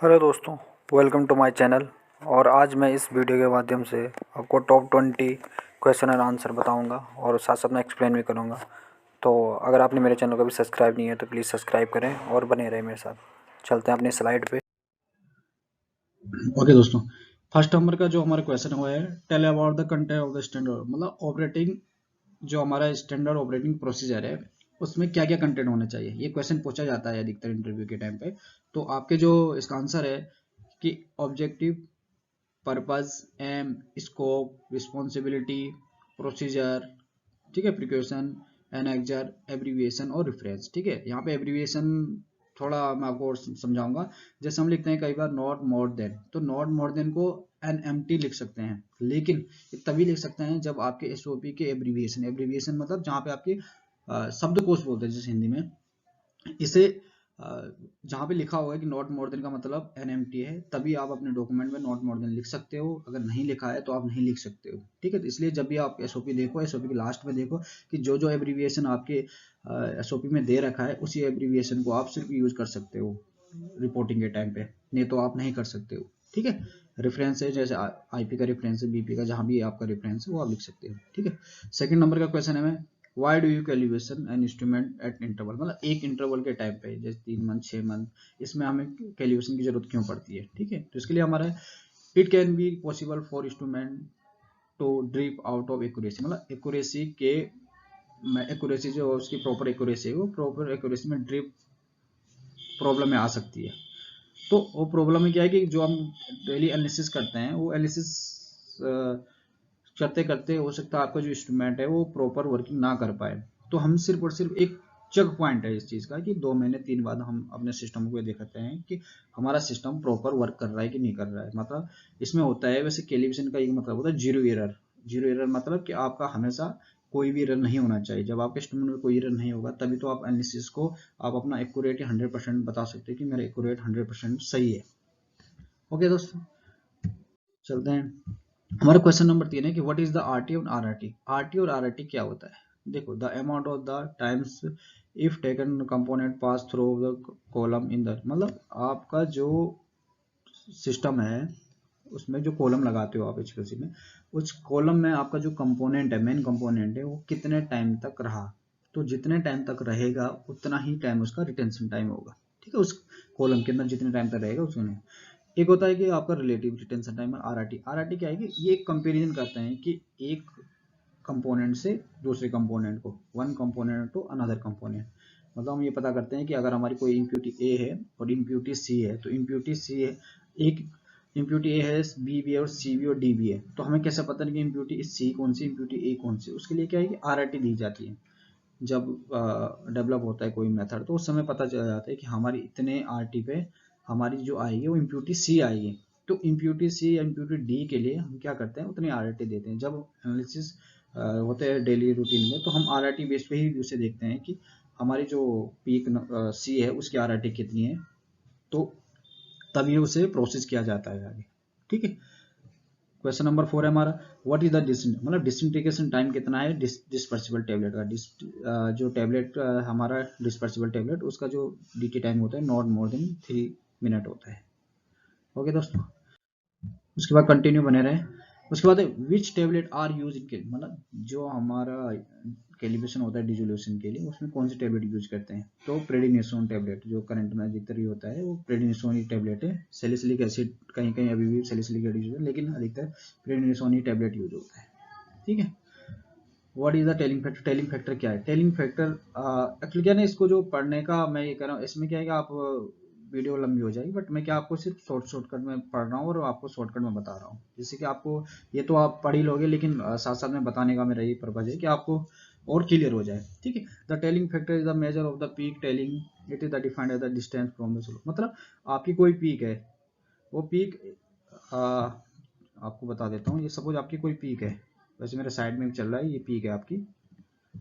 Hello दोस्तों, welcome to my channel. और आज मैं इस वीडियो के माध्यम से आपको टॉप 20 क्वेश्चन एंड आंसर बताऊंगा और साथ साथ में एक्सप्लेन भी करूंगा। तो अगर आपने मेरे चैनल को भी सब्सक्राइब नहीं है तो प्लीज़ सब्सक्राइब करें और बने रहें मेरे साथ। चलते हैं अपनी स्लाइड पे। ओके दोस्तों, फर्स्ट नंबर का जो हमारा क्वेश्चन हुआ है, tell about the content of the standard, मतलब ऑपरेटिंग जो हमारा स्टैंडर्ड ऑपरेटिंग प्रोसीजर है उसमें क्या क्या कंटेंट होना चाहिए। ये क्वेश्चन पूछा जाता है अधिकतर इंटरव्यू के टाइम पे। तो आपके जो इसका आंसर है कि objective, purpose, aim, scope, responsibility, procedure, ठीक है, प्रिकॉशन, एनेक्जर, एब्रीविएशन और रेफरेंस। ठीक है, यहाँ पे एब्रीविएशन थोड़ा मैं आपको और समझाऊंगा। जैसे हम लिखते हैं कई बार नॉट मोर देन, तो नॉट मोर देन को एनएमटी लिख सकते हैं, लेकिन ये तभी लिख सकते हैं जब आपके एसओपी के एब्रीविएशन मतलब जहाँ पे आपकी शब्दकोश बोलते हैं जिस हिंदी में, इसे जहाँ पे लिखा हुआ है कि नॉट मोर देन का मतलब एनएमटी है, तभी आप अपने डॉक्यूमेंट में नॉट मोर देन लिख सकते हो। अगर नहीं लिखा है तो आप नहीं लिख सकते हो। ठीक है, तो इसलिए जब भी आप एसओपी देखो, एसओपी के लास्ट में देखो कि जो जो एब्रीविएशन आपके एसओपी में दे रखा है उसी एब्रीविएशन को आप सिर्फ यूज कर सकते हो रिपोर्टिंग के टाइम पे, नहीं तो आप नहीं कर सकते हो। ठीक है, रेफरेंस है, जैसे आईपी का रेफरेंस है, बीपी का, जहां भी आपका रेफरेंस है वो आप लिख सकते हो। ठीक है, सेकंड नंबर का क्वेश्चन है, why do you calibration an instrument eight interval, मतलब एक इंटरवल के टाइम पे, जैसे 3 मंथ 6 मंथ, इसमें हमें कैलिब्रेशन की जरूरत क्यों पड़ती है। ठीक है, तो इसके लिए हमारा it can be possible for instrument to drip out of accuracy, मतलब एक्यूरेसी के एक्यूरेसी जो उसकी प्रॉपर एक्यूरेसी है वो प्रॉपर एक्यूरेसी में ड्रिप प्रॉब्लम में आ सकती है। तो वो प्रॉब्लम में क्या है कि जो हम डेली एनालिसिस करते हैं वो एनालिसिस करते करते हो सकता है आपका जो इंस्ट्रूमेंट है वो प्रॉपर वर्किंग ना कर पाए। तो हम सिर्फ और सिर्फ एक चेक पॉइंट है इस चीज़ का कि 2 महीने 3 बाद हम अपने सिस्टम को देखते हैं कि हमारा सिस्टम प्रॉपर वर्क कर रहा है कि नहीं कर रहा है। मतलब इसमें होता है, वैसे कैलिब्रेशन का एक मतलब होता है जीरो एरर। जीरो एरर मतलब कि आपका हमेशा कोई भी एरर नहीं होना चाहिए। जब आपके इंस्ट्रूमेंट में कोई एरर नहीं होगा तभी तो आप एनालिसिस को आप अपना एक्यूरेट 100% बता सकते हैं कि मेरा एक्यूरेट 100% सही है। ओके दोस्तों, चलते हैं। हमारा क्वेश्चन नंबर 3 है कि व्हाट इज द आरटी और आरआरटी। आरटी और आरआरटी क्या होता है। देखो, the amount of the times if taken component pass through the column in the, मतलब आपका जो सिस्टम है उसमें जो कॉलम लगाते हो आप एचपीएलसी में, उस कॉलम में आपका जो कंपोनेंट है, मेन कंपोनेंट है, वो कितने टाइम तक रहा। तो जितने टाइम तक रहेगा उतना ही टाइम उसका रिटेंशन टाइम होगा। ठीक है, उस कॉलम के अंदर जितने टाइम तक रहेगा उसमें। एक होता है कि आपका relative retention time, RRT. RRT क्या है कि ये एक कंपैरिजन करते हैं कि एक कंपोनेंट से दूसरे कंपोनेंट को, one component to another component. मतलब हम ये पता करते हैं कि अगर हमारी कोई इम्प्यूटी ए है और इम्प्यूटी सी है, तो इम्प्यूटी सी है, एक इम्प्यूटी ए है, बी भी है और सी भी और डी भी है, तो हमें कैसे पता नहीं कि इम्प्यूटी सी कौन सी, इम्प्यूटी ए कौन सी। उसके लिए क्या है कि आरआरटी दी जाती है। जब डेवलप होता है कोई मेथड तो उस समय पता चल जाता है कि हमारी इतने आरटी पे हमारी जो आएगी वो इम्प्यूटी सी आएगी। तो इम्प्यूटी सी या इम्प्यूटी डी के लिए हम क्या करते हैं, उतनी आरटी देते हैं। जब एनालिसिस होते हैं डेली रूटीन में, तो हम आरटी बेस पे ही उसे देखते हैं कि हमारी जो पीक सी है उसकी आरटी कितनी है, तो तभी उसे प्रोसेस किया जाता है आगे। ठीक है, क्वेश्चन नंबर 4 है हमारा, व्हाट इज द मतलब डिसइंटीग्रेशन टाइम कितना है डिस्पर्सिबल टेबलेट का। जो टेबलेट हमारा डिस्पर्सिबल टेबलेट, उसका जो डीटी टाइम होता है नॉट मोर देन 3 मिनट होता है। ओके दोस्तों, उसके बाद कंटिन्यू बने रहे। उसके बाद विच टेबलेट आर यूज इन, मतलब जो हमारा कैलिब्रेशन होता है डिजोल्यूशन के लिए, उसमें कौन सी टेबलेट यूज करते हैं। तो प्रेडिनिसोन टेबलेट जो करंट में अधिकतर ही होता है वो प्रेडिनिसोन ही टेबलेट है। सैलिसिलिक एसिड कहीं कहीं अभी भी सैलिसिलिक एसिड यूज है, लेकिन अधिकतर प्रेडिनिसोन ही टेबलेट यूज होता है। ठीक है, what is the tailing factor. Telling factor क्या है। टेलिंग फैक्टर एक्चुअली क्या है ना, इसको जो पढ़ने का मैं ये कह रहा हूँ, इसमें क्या है कि आप वीडियो लंबी हो जाएगी, बट मैं क्या आपको सिर्फ शॉर्टकट में पढ़ रहा हूँ और आपको शॉर्टकट में बता रहा हूँ, जिससे कि आपको ये तो आप पढ़ ही लोगे, लेकिन साथ साथ में बताने का मेरा ये पर्पज है कि आपको और क्लियर हो जाए। ठीक है, the tailing factor is the measure of the peak tailing, it is the defined as the distance from the source. मतलब आपकी कोई पीक है, वो पीक आपको बता देता हूँ। ये सपोज आपकी कोई पीक है, वैसे मेरे साइड में चल रहा है, ये पीक है आपकी।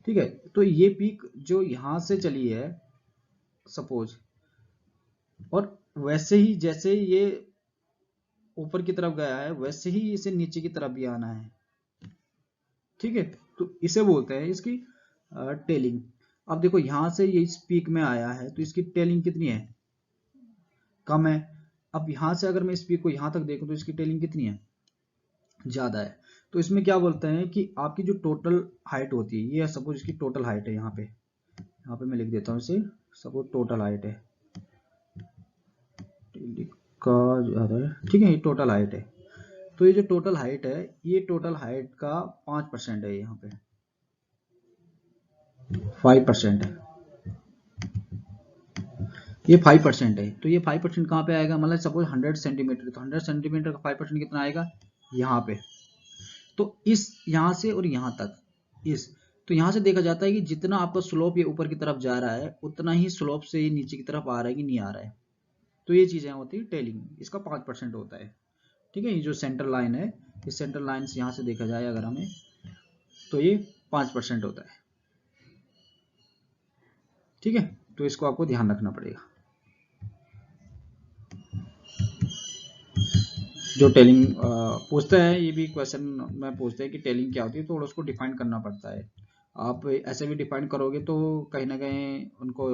ठीक है, तो ये पीक जो यहाँ से चली है सपोज, और वैसे ही जैसे ये ऊपर की तरफ गया है वैसे ही इसे नीचे की तरफ भी आना है। ठीक है, तो इसे बोलते हैं इसकी टेलिंग। अब देखो, यहां से ये इस पीक में आया है तो इसकी टेलिंग कितनी है, कम है। अब यहाँ से अगर मैं स्पीड को यहाँ तक देखूँ तो इसकी टेलिंग कितनी है, ज़्यादा है। तो इसमें क्या बोलते हैं कि आपकी जो टोटल हाइट होती है, ये सपोज इसकी टोटल हाइट है, यहाँ पे मैं लिख देता हूँ इसे, सपोज टोटल हाइट है, का ज़्यादा है, ठीक है, ये टोटल हाइट है। तो ये जो टोटल हाइट है, ये टोटल हाइट का 5% है, यहाँ पे 5% है, ये 5% है। तो ये 5% कहाँ पे आएगा, मतलब सपोज 100 सेंटीमीटर, तो 100 सेंटीमीटर का 5% कितना आएगा, यहाँ पे। तो इस यहाँ से और यहाँ तक इस, तो यहाँ से देखा जाता है कि जितना आपका स्लोप ये ऊपर की तरफ जा रहा है, उतना ही स्लोप से ये नीचे की तरफ आ रहा है कि नहीं आ रहा है। तो ये चीजें होती है टेलिंग, इसका 5% होता है, ठीक है। ये जो सेंटर लाइन है, इस सेंटर लाइन से यहाँ से देखा जाए अगर हमें, तो ये 5% होता है, ठीक है। तो इसको आपको ध्यान रखना पड़ेगा। जो टेलिंग पूछता है, ये भी क्वेश्चन में पूछते हैं कि टेलिंग क्या होती है, तो उसको डिफाइन करना पड़ता है। आप ऐसे भी डिफाइन करोगे तो कहीं ना कहीं उनको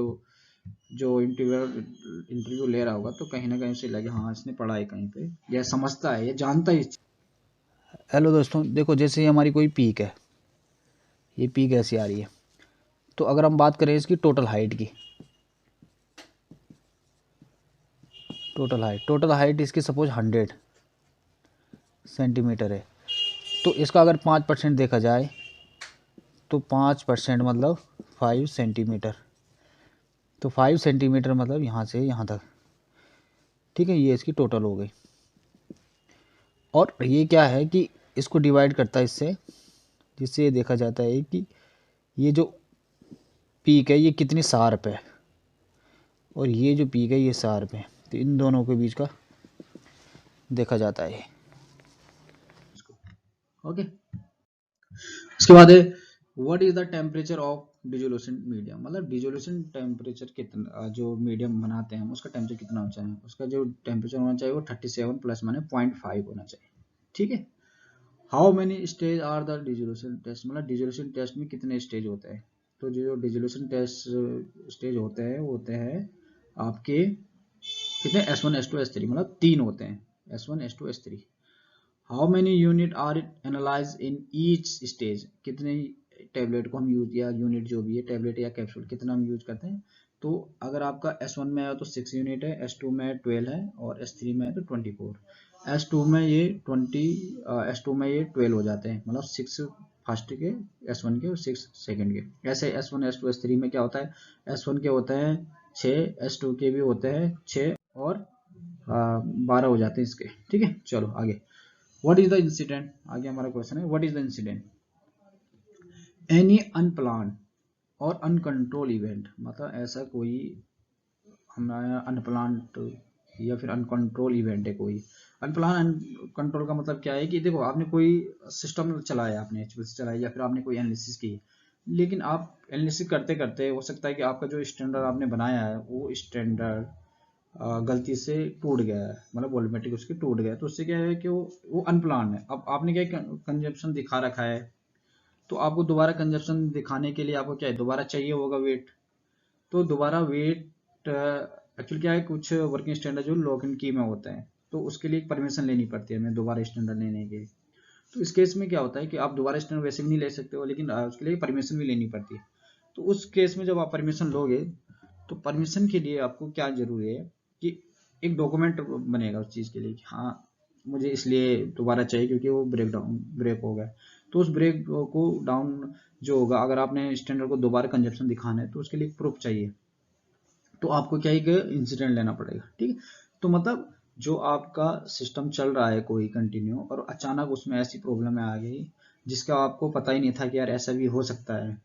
जो इंटरव्यू ले रहा होगा तो कहीं ना कहीं उसे लगे हाँ इसने पढ़ा है कहीं पे, या समझता है, या जानता है। हेलो दोस्तों, देखो जैसे ये हमारी कोई पीक है, ये पीक ऐसी आ रही है। तो अगर हम बात करें इसकी टोटल हाइट की, टोटल हाइट इसकी सपोज 100 सेंटीमीटर है। तो इसका अगर 5% देखा जाए तो 5% मतलब 5 सेंटीमीटर। तो 5 सेंटीमीटर मतलब यहाँ से यहाँ तक, ठीक है, ये इसकी टोटल हो गई। और ये क्या है कि इसको डिवाइड करता है इससे, जिससे ये देखा जाता है कि ये जो पीक है ये कितनी शार्प है, और ये जो पीक है ये शार्प है। तो इन दोनों के बीच का देखा जाता है। ओके, उसके बाद है what is the temperature of dissolution medium, मतलब डिसोल्यूशन टेम्परेचर कितना, जो मीडियम बनाते हैं उसका टेम्परेचर कितना होना चाहिए, उसका जो टेम्परेचर होना चाहिए वो 37 प्लस माने 0.5 होना चाहिए, ठीक है। How many stage are the dissolution test, मतलब डिसोल्यूशन टेस्ट में कितने स्टेज होते हैं। तो जो डिसोल्यूशन टेस्ट स्टेज होते हैं आपके कितने, S1 S2 S3, मतलब 3 होते हैं, S1 S2 S3। How many unit are analyse in each stage, कितने टेबलेट को हम यूज, या यूनिट जो भी है टेबलेट या कैप्सूल कितना हम यूज करते हैं। तो अगर आपका S1 में है तो 6 यूनिट है, S2 में 12 है, और S3 में है तो 24। S2 में ये S2 में ये 12 हो जाते हैं, मतलब 6 फर्स्ट के, S1 के, और 6 सेकंड के। ऐसे S1 S2 S3 में क्या होता है, S1 के होते हैं 6, S2 के भी होते हैं 6, और 12 हो जाते हैं इसके, ठीक है। चलो आगे, व्हाट इज द इंसिडेंट, आगे हमारा क्वेश्चन है what is the incident, any unplanned or uncontrolled event, मतलब ऐसा कोई हमारा अनप्लान या फिर अनकंट्रोल इवेंट है कोई। अनप्लान अनकंट्रोल का मतलब क्या है कि देखो आपने कोई सिस्टम चलाया, आपने HPLC चलाई, या फिर आपने कोई एनालिसिस की, लेकिन आप एनालिसिस करते करते हो सकता है कि आपका जो स्टैंडर्ड आपने बनाया है वो स्टैंडर्ड गलती से टूट गया है, मतलब वॉल्यूमेट्रिक उसके टूट गया है। तो उससे क्या है कि वो अनप्लान है। अब आपने क्या कंजप्शन दिखा रखा है, तो आपको दोबारा कंजप्शन दिखाने के लिए आपको क्या है, दोबारा चाहिए होगा वेट। तो दोबारा वेट एक्चुअली क्या है, कुछ वर्किंग स्टैंडर्ड जो लॉक इन की में होता है, तो उसके लिए परमिशन लेनी पड़ती है हमें दोबारा स्टैंडर्ड लेने के लिए। तो इस केस में क्या होता है कि आप दोबारा स्टैंडर्ड वैसे भी नहीं ले सकते हो, लेकिन उसके लिए परमिशन भी लेनी पड़ती है। तो उस केस में जब आप परमिशन लोगे, तो परमिशन के लिए आपको क्या जरूरी है कि एक डॉक्यूमेंट बनेगा उस चीज़ के लिए कि हाँ मुझे इसलिए दोबारा चाहिए क्योंकि वो ब्रेक हो गया। तो उस ब्रेक को डाउन जो होगा, अगर आपने स्टैंडर्ड को दोबारा कंजप्शन दिखाना है तो उसके लिए प्रूफ चाहिए। तो आपको क्या एक इंसिडेंट लेना पड़ेगा, ठीक है। तो मतलब जो आपका सिस्टम चल रहा है कोई कंटिन्यू, और अचानक उसमें ऐसी प्रॉब्लम आ गई जिसका आपको पता ही नहीं था कि यार ऐसा भी हो सकता है,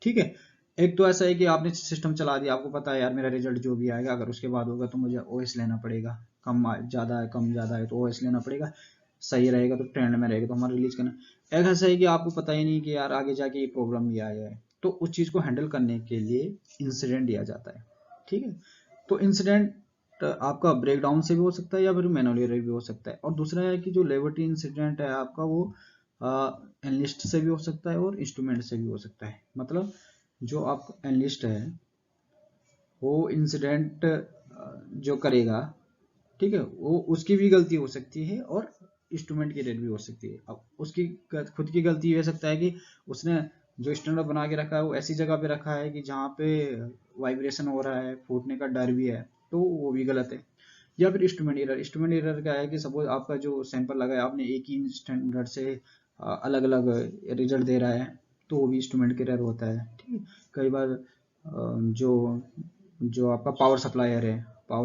ठीक है। एक तो ऐसा है कि आपने सिस्टम चला दिया, आपको पता है यार मेरा रिजल्ट जो भी आएगा अगर उसके बाद होगा तो मुझे OS लेना पड़ेगा, कम ज़्यादा है, कम ज़्यादा है तो OS लेना पड़ेगा, सही रहेगा तो ट्रेंड में रहेगा तो हमारा रिलीज करना। एक ऐसा है कि आपको पता ही नहीं कि यार आगे जाके ये प्रॉब्लम भी आ जाए, तो उस चीज़ को हैंडल करने के लिए इंसिडेंट दिया जाता है, ठीक है। तो इंसिडेंट आपका ब्रेकडाउन से भी हो सकता है या फिर मैनुअली भी हो सकता है। और दूसरा है कि जो लेबोरेटरी इंसिडेंट है आपका वो एनालिस्ट से भी हो सकता है और इंस्ट्रूमेंट से भी हो सकता है। मतलब जो आपका एनालिस्ट है वो इंसिडेंट जो करेगा, ठीक है, वो उसकी भी गलती हो सकती है और इंस्ट्रूमेंट की एरर भी हो सकती है। अब उसकी खुद की गलती ये हो सकता है कि उसने जो स्टैंडर्ड बना के रखा है वो ऐसी जगह पे रखा है कि जहाँ पे वाइब्रेशन हो रहा है, फूटने का डर भी है, तो वो भी गलत है। या फिर इंस्ट्रूमेंट एरर क्या है कि सपोज आपका जो सैंपल लगा है आपने एक ही स्टैंडर्ड से अलग अलग रिजल्ट दे रहा है, तो वो भी इंस्ट्रूमेंट एरर होता है। ठीक है, कई बार जो जो आपका पावर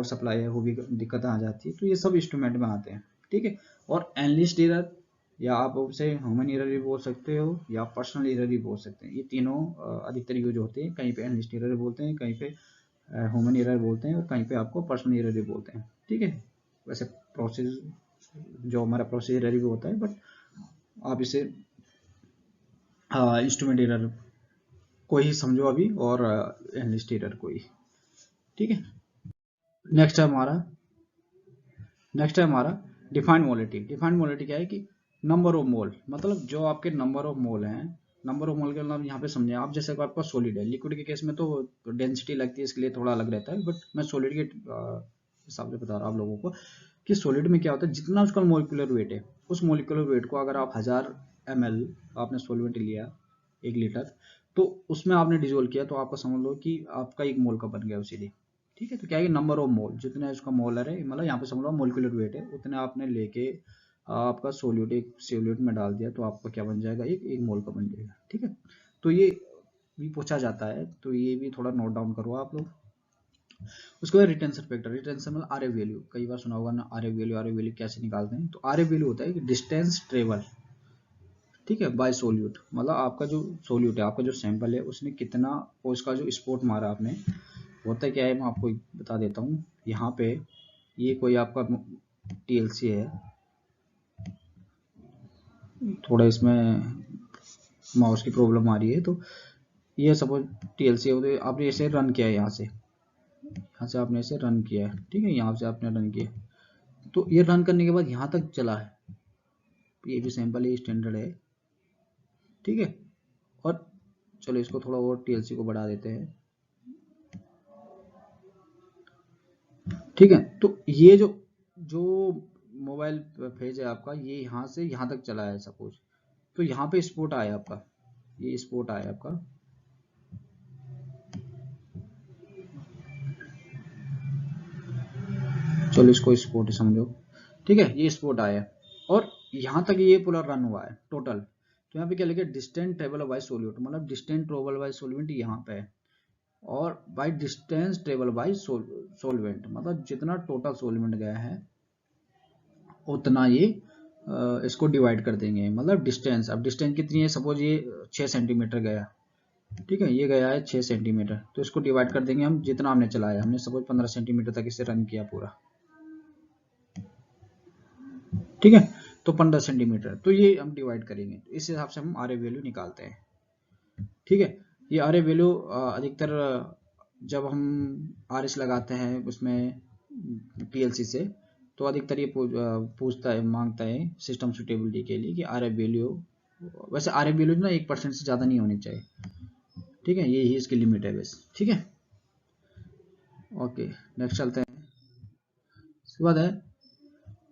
सप्लाई है वो भी दिक्कत आ जाती है, तो ये सब इंस्ट्रूमेंट में आते हैं। ठीक है, और एनालिस्ट एरर या आप उसे ह्यूमन एरर भी बोल सकते हो या पर्सनल एरर भी बोल सकते हैं। ये तीनों अधिकतर यूज होते हैं, कहीं पे एनालिस्ट एरर बोलते हैं, कहीं पे ह्यूमन एरर बोलते हैं और कहीं पे आपको पर्सनल एरर भी बोलते हैं। ठीक है, वैसे प्रोसेस जो हमारा प्रोसेस एरर भी होता है, बट आप इसे इंस्ट्रूमेंट एरर को ही समझो अभी और एनालिस्ट एरर को ही। ठीक है, नेक्स्ट है हमारा डिफाइंड मोलिटी। डिफाइंड मोलिटी क्या है कि नंबर ऑफ मोल, मतलब जो आपके नंबर ऑफ मोल हैं। नंबर ऑफ मोल के मतलब यहाँ पे समझे आप, जैसे कि आपका सॉलिड है, लिक्विड के केस में तो डेंसिटी लगती है इसके लिए थोड़ा अलग रहता है, बट मैं सॉलिड के हिसाब से बता रहा हूँ आप लोगों को कि सॉलिड में क्या होता है, जितना उसका मोलिकुलर वेट है, उस मोलिकुलर वेट को अगर आप 1000 ml आपने सॉल्वेंट लिया 1 लीटर, तो उसमें आपने डिजोल्व किया, तो आपको समझ लो कि आपका 1 मोल का बन गया उसी। ठीक है, तो क्या है नंबर ऑफ मोल, जितना उसका मोलर है, मतलब यहाँ पे समझ लो मोलिकुलर वेट है, उतने आपने लेके आपका सोल्यूट एक सोल्यूट में डाल दिया, तो आपका क्या बन जाएगा, एक मोल का बन जाएगा। ठीक है, तो ये भी पूछा जाता है, तो ये भी थोड़ा नोट डाउन करो आप लोग। उसके बाद रिटेंशन फैक्टर, रिटेंशन मतलब आर एफ वैल्यू, कई बार सुना होगा ना आर एफ वैल्यू कैसे निकालते हैं। तो आर एफ वैल्यू होता है कि डिस्टेंस ट्रेवल, ठीक है, बाय सोल्यूट, मतलब आपका जो सोल्यूट है, आपका जो सैंपल है, उसने कितना, और उसका जो स्पॉट मारा आपने, होता क्या है मैं आपको बता देता हूँ। यहाँ पे ये कोई आपका टीएलसी है, थोड़ा इसमें माउस की प्रॉब्लम आ रही है, तो ये सपोज टीएलसी है, तो आपने इसे रन किया है, यहाँ से आपने इसे रन किया है। ठीक है, यहाँ से आपने रन किया, तो ये रन करने के बाद यहाँ तक चला है, ये भी सैंपल है, स्टैंडर्ड है। ठीक है, और चलो इसको थोड़ा और टीएलसी को बढ़ा देते हैं। ठीक है, तो ये जो जो मोबाइल फेज है आपका, ये यहाँ से यहाँ तक चला है सपोज, तो यहाँ पे स्पॉट आया आपका, ये स्पॉट आया आपका, चलो इसको स्पॉट समझो। ठीक है, ये स्पॉट आया और यहाँ तक ये पूरा रन हुआ है टोटल। तो यहाँ पे क्या लिखा है, डिस्टेंस ट्रेवल बाय सोल्यूट, मतलब डिस्टेंस ट्रेवल बाय सोल्वेंट यहाँ पे है, और by distance travel by solvent, मतलब जितना टोटल सोलवेंट गया है उतना ये इसको डिवाइड कर देंगे, मतलब डिस्टेंस। अब डिस्टेंस कितनी है, सपोज ये 6 सेंटीमीटर गया, ठीक है, ये गया है 6 सेंटीमीटर, तो इसको डिवाइड कर देंगे हम, जितना हमने चलाया, हमने सपोज 15 सेंटीमीटर तक इसे रन किया पूरा। ठीक है, तो 15 सेंटीमीटर, तो ये हम डिवाइड करेंगे, तो इस हिसाब से हम आर ए वैल्यू निकालते हैं। ठीक है, ये आर ए वैल्यू अधिकतर जब हम आर एस लगाते हैं उसमें पीएलसी से, तो अधिकतर ये पूछता है, मांगता है सिस्टम सुटेबिलिटी के लिए कि आर एफ वैल्यू, वैसे आर एफ वैल्यू ना 1% से ज़्यादा नहीं होनी चाहिए। ठीक है, यही इसकी लिमिट है बस। ठीक है, ओके, नेक्स्ट चलते हैं। इसके बाद है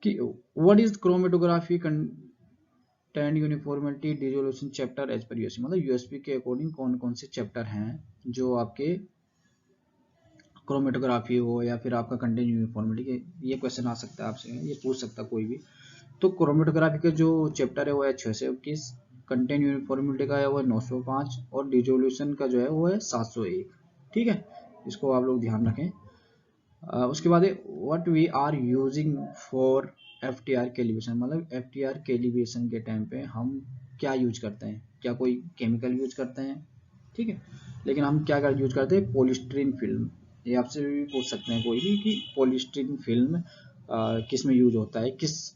कि what is chromatography content uniformity dissolution chapter as per USP, मतलब यूएसपी के अकॉर्डिंग कौन कौन से चैप्टर हैं जो आपके क्रोमेटोग्राफी हो या फिर आपका कंटेंट यूनिफॉर्मिटी के, ये क्वेश्चन आ सकता है आपसे, ये पूछ सकता है कोई भी। तो क्रोमेटोग्राफी का जो चैप्टर है वो है 621, कंटेंट यूनिफॉर्मिटी का है वो है 905, और डिसोल्यूशन का जो है वो है 701। ठीक है, इसको आप लोग ध्यान रखें। उसके बाद है what we are using for FTR calibration, मतलब एफटीआर कैलिब्रेशन के टाइम पे हम क्या यूज करते हैं, क्या कोई केमिकल यूज करते हैं। ठीक है, लेकिन हम क्या यूज करते हैं, पॉलीस्टीरीन फिल्म। ये आपसे भी पूछ सकते हैं कोई भी कि पॉलीस्टीरीन फिल्म किस में यूज होता है, किस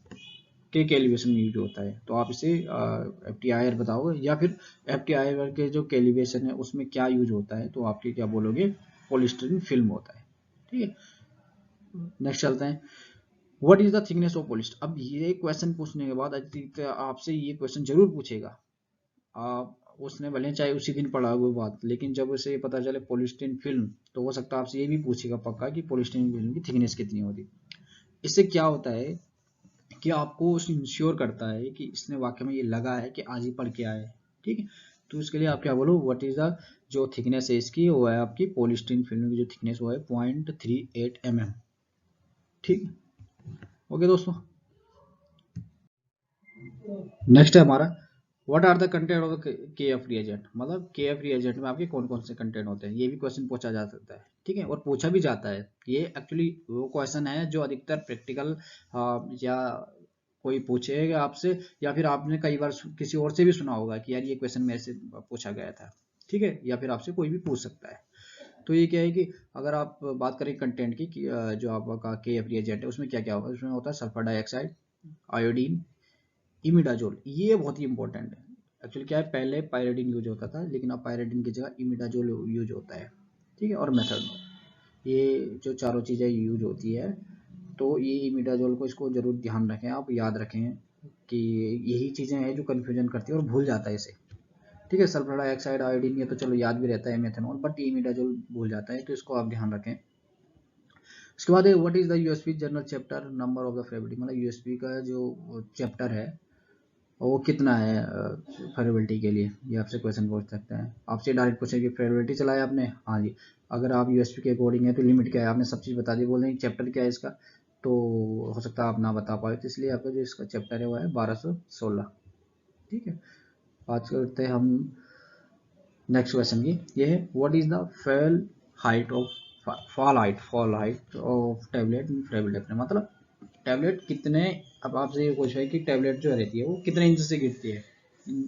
के कैलिब्रेशन में यूज होता है, तो आप इसे एफटीआईआर बताओगे, या फिर एफटीआईआर के जो कैलिब्रेशन है उसमें क्या यूज होता है, तो आपके क्या बोलोगे, पॉलीस्टीरीन फिल्म होता है। ठीक है, नेक्स्ट चलते हैं। What is the thickness of polyester. अब ये क्वेश्चन पूछने के बाद आपसे ये क्वेश्चन जरूर पूछेगा, आप उसने भले चाहे उसी दिन पढ़ा हुआ बात, लेकिन जब उसे पता चले पॉलीस्टीरीन फिल्म, तो हो सकता है आपसे ये भी पूछेगा पक्का कि पॉलीस्टीरीन फिल्म की थिकनेस कितनी होती है। इससे क्या होता है कि आपको इंश्योर करता है कि इसने वाकई में ये लगा है कि आज ही पढ़ के आए, ठीक है। तो इसके लिए आप क्या बोलो, व्हाट इज द जो थिकनेस है इसकी, वो है आपकी पॉलीस्टीरीन फिल्म की जो थिकनेस वो है 0.38 mm, ठीक है। ओके दोस्तों, नेक्स्ट है हमारा what are the content of K F reagent, मतलब के एफ रिएजेंट में आपके कौन कौन से कंटेंट होते हैं, ये भी क्वेश्चन पूछा जा सकता है, ठीक है, और पूछा भी जाता है। ये एक्चुअली वो क्वेश्चन है जो अधिकतर प्रैक्टिकल या कोई पूछेगा आपसे, या फिर आपने कई बार किसी और से भी सुना होगा कि यार ये क्वेश्चन मेरे से पूछा गया था, ठीक है, या फिर आपसे कोई भी पूछ सकता है। तो ये क्या है कि अगर आप बात करें कंटेंट की कि जो आपका के एफ रिएजेंट है उसमें क्या क्या होगा, उसमें होता है सल्फर डाइऑक्साइड, आयोडीन, इमिडाजोल। ये बहुत ही इंपॉर्टेंट है। एक्चुअली क्या है, पहले पायरिडीन यूज होता था, लेकिन अब पायरिडीन की जगह इमिडाजोल यूज होता है, ठीक है, और मेथडोन। ये जो चारों चीज़ें यूज होती है, तो ये इमिडाजोल को इसको जरूर ध्यान रखें, आप याद रखें कि यही चीज़ें हैं जो कन्फ्यूजन करती है और भूल जाता है इसे, ठीक है। सल्फर डाइऑक्साइड, आयोडीन ये तो चलो याद भी रहता है, मेथनॉल, बट इमिडाजोल भूल जाता है, तो इसको आप ध्यान रखें। उसके बाद what is the USP general chapter number of the friability, मतलब यूएसपी का जो चैप्टर है वो कितना है फेयरबिलिटी के लिए, ये आपसे क्वेश्चन पूछ सकते हैं। आपसे डायरेक्ट पूछे कि फेयरबिलिटी चलाया आपने, हाँ जी, अगर आप यूएसपी के अकॉर्डिंग है तो लिमिट क्या है, आपने सब चीज़ बता दी, बोल रहे चैप्टर क्या है इसका, तो हो सकता है आप ना बता पाए, तो इसलिए आपका जो इसका चैप्टर है वो है 1216, ठीक है। बात करते हैं हम नेक्स्ट क्वेश्चन की, ये है what is the fall height of tablet in friability, मतलब टैबलेट कितने, अब आपसे ये पूछ रहा है कि टैबलेट जो रहती है वो कितने इंच से गिरती है,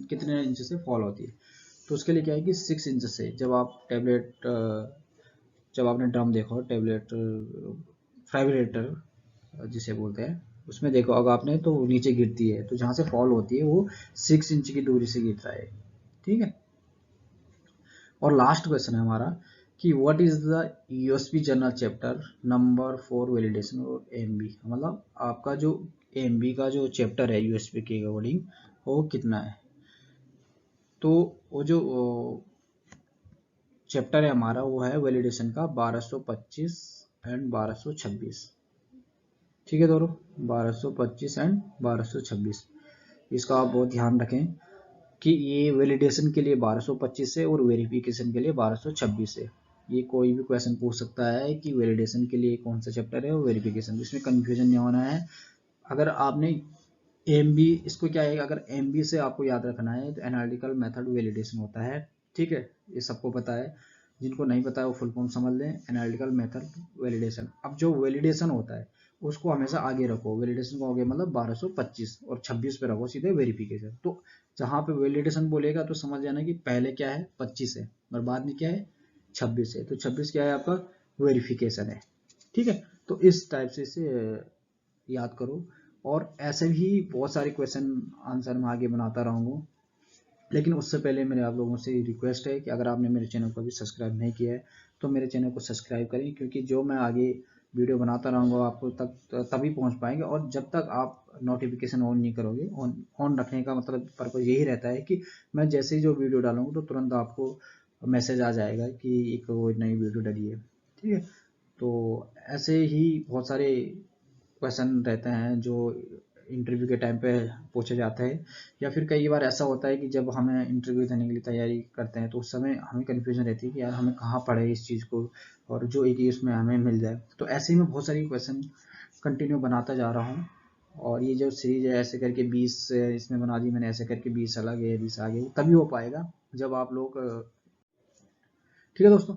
कितने इंच से फॉल होती है। तो उसके लिए क्या है कि 6 इंच से, जब आप टैबलेट, जब आपने ड्रम देखा हो टैबलेट फाइब्रेटर जिसे बोलते हैं, उसमें देखो अगर आपने तो नीचे गिरती है, तो जहाँ से फॉल होती है वो 6 इंच की दूरी से गिरता है, ठीक है। और लास्ट क्वेश्चन है हमारा कि what is the USP journal chapter number 4 validation और एएमबी, मतलब आपका जो एएमबी का जो चैप्टर है यूएसपी के अकॉर्डिंग वो कितना है। तो वो जो चैप्टर है हमारा वो है वैलिडेशन का 1225 एंड 1226, ठीक है दोस्तों, 1225 एंड 1226। इसका आप बहुत ध्यान रखें कि ये वैलिडेशन के लिए 1225 है और वेरिफिकेशन के लिए 1226 है। ये कोई भी क्वेश्चन पूछ सकता है कि वैलिडेशन के लिए कौन सा चैप्टर है और वेरिफिकेशन, इसमें कंफ्यूजन नहीं होना है। अगर आपने एमबी, इसको क्या है, अगर एमबी से आपको याद रखना है तो एनालिटिकल मेथड वैलिडेशन होता है, ठीक है, ये सबको पता है। जिनको नहीं पता है वो फुल फॉर्म समझ लें, एनालिटिकल मेथड वैलिडेशन। अब जो वैलिडेशन होता है उसको हमेशा आगे रखो, वैलिडेशन को आगे मतलब 1225 और 26 पे रखो सीधे वेरिफिकेशन। तो जहाँ पे वैलिडेशन बोलेगा तो समझ जाना कि पहले क्या है 25 है और बाद में क्या है 26 है, तो 26 क्या है आपका वेरिफिकेशन है, ठीक है। तो इस टाइप से इसे याद करो, और ऐसे भी बहुत सारे क्वेश्चन आंसर मैं आगे बनाता रहूँगा। लेकिन उससे पहले मेरे आप लोगों से रिक्वेस्ट है कि अगर आपने मेरे चैनल को अभी सब्सक्राइब नहीं किया है तो मेरे चैनल को सब्सक्राइब करें, क्योंकि जो मैं आगे वीडियो बनाता रहूँगा आपको तक तभी पहुँच पाएंगे। और जब तक आप नोटिफिकेशन ऑन नहीं करोगे, ऑन रखने का मतलब पर्पज़ यही रहता है कि मैं जैसे ही जो वीडियो डालूंगा तो तुरंत आपको मैसेज आ जाएगा कि एक वो नई वीडियो डली है, ठीक है। तो ऐसे ही बहुत सारे क्वेश्चन रहते हैं जो इंटरव्यू के टाइम पे पूछे जाते हैं, या फिर कई बार ऐसा होता है कि जब हमें इंटरव्यू देने के लिए तैयारी करते हैं तो उस समय हमें कन्फ्यूजन रहती है कि यार हमें कहाँ पढ़े इस चीज़ को और जो एक उसमें हमें मिल जाए। तो ऐसे ही मैं बहुत सारी क्वेश्चन कंटिन्यू बनाता जा रहा हूँ, और ये जो सीरीज है ऐसे करके 20 इसमें बना दी मैंने, ऐसे करके 20 अलग है 20 आगे, तभी हो पाएगा जब आप लोग, ठीक है दोस्तों।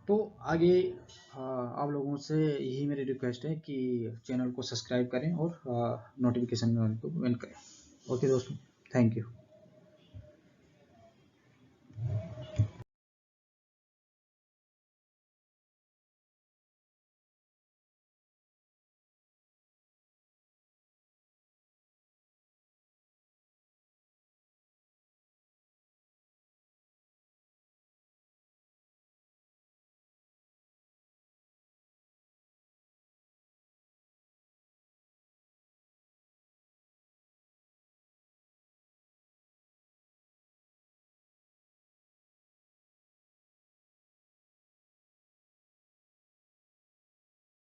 तो आगे आप लोगों से यही मेरी रिक्वेस्ट है कि चैनल को सब्सक्राइब करें और नोटिफिकेशन को ऑन करें। ओके दोस्तों, थैंक यू।